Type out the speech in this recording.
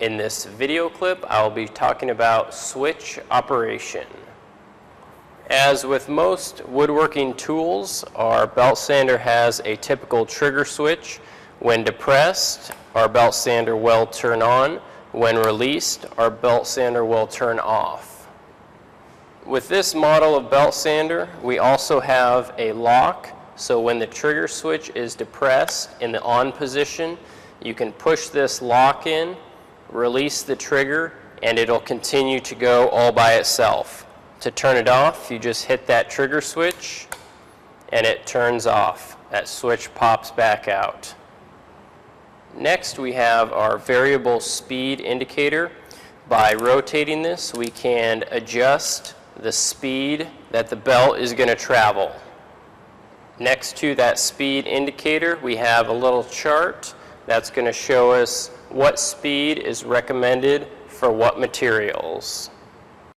In this video clip, I'll be talking about switch operation. As with most woodworking tools, our belt sander has a typical trigger switch. When depressed, our belt sander will turn on. When released, our belt sander will turn off. With this model of belt sander, we also have a lock, so when the trigger switch is depressed in the on position, you can push this lock in, release the trigger, and it'll continue to go all by itself. To turn it off, you just hit that trigger switch and it turns off. That switch pops back out. Next, we have our variable speed indicator. By rotating this, we can adjust the speed that the belt is going to travel. Next to that speed indicator, we have a little chart that's going to show us what speed is recommended for what materials.